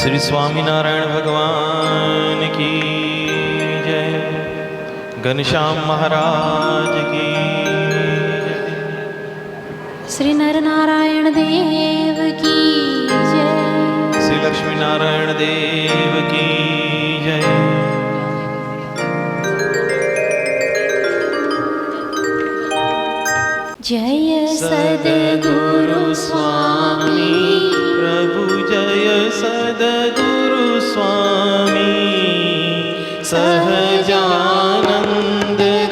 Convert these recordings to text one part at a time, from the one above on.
श्री स्वामीनारायण भगवान की जय। घनश्याम महाराज की जय। श्री नर नारायण देव की जय। श्री लक्ष्मी नारायण देव की जय। जय सद्गुरु स्वामी प्रभु जय सद्गुरु स्वामी। सहजानंद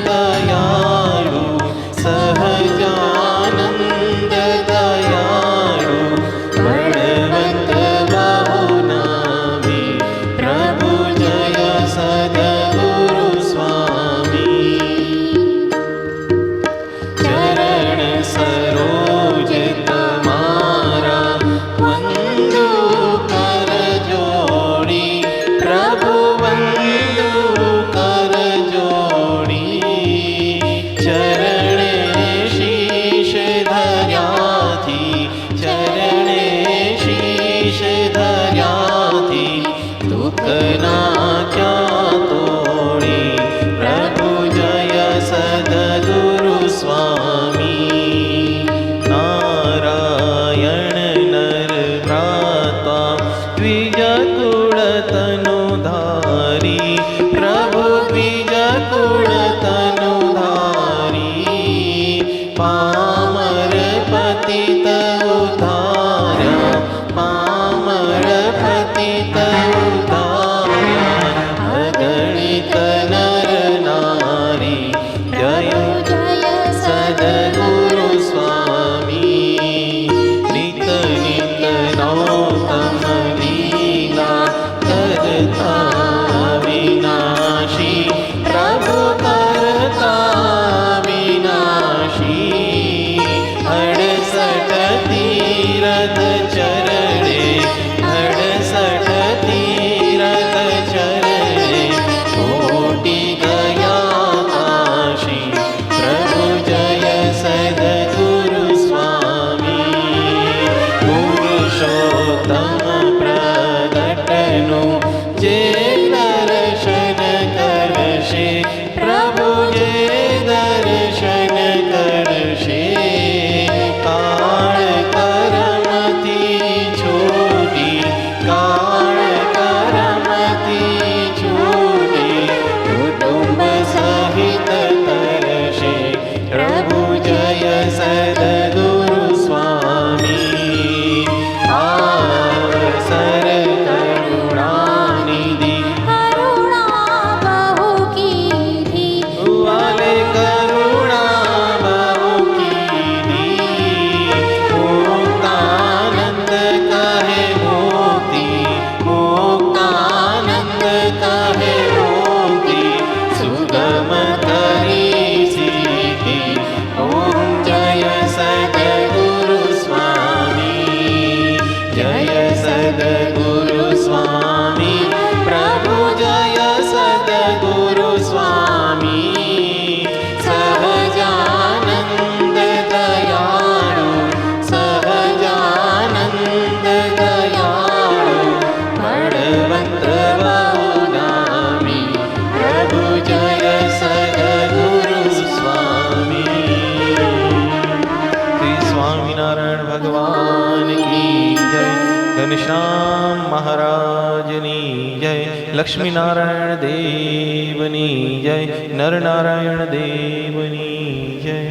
दयालु सहजानंद दयालु बलवंत बहुनामी प्रभु जय सद्गुरु स्वामी। चरण सरोज तमारा वंदु कर जोड़ी प्रभु वंदु कर जोड़ी। चरणे शीश धर्या थी चरणे शीश धर्या थी दुख ना क्या तोड़ी प्रभु जय सद्गुरु स्वामी। नारायण नर भ्राता द्विज कुल तनुधारी प्रभु द्विज कुल तनुधारी। पामर पतित उद्धार्य पामर पतित उद्धार्य अगणित नर नारी जय जय सद्गुरु स्वामी। नित नित नौतम लीला करता विनाशी प्रभु करता विनाशी। 68 तीरथ चरणे 68 तीरथ चरणे कोटि गया काशी प्रभु जय सद्गुरु स्वामी। पुरुषोत्तम प्रगटनु जे दर्शन करशे प्रभु जे दर्शन करशे। काळ करमती छूटी काळ करमती छूटी कुटुंब सहित तरशे प्रभु जय सद्गुरु स्वामी। सर करुणानिधि करुणा बहु कीधी वाले करुणा बहु कीधी। मुक्तानंद कहे मोती मुक्तानंद कहे मोती सुगम करी सीधी। ओम जय सद्गुरु स्वामी जय सद्गुरु स्वामी प्रभु जय सद्गुरु स्वामी। सहजानंद दयालु सहजानंद दयालु बलवंत बहुनामी प्रभु जय सद्गुरु स्वामी। श्री स्वामीनारायण भगवान की जय। घनश्याम महाराजनी जय। लक्ष्मी नारायण देवनी जय। नर नारायण देवनी जय।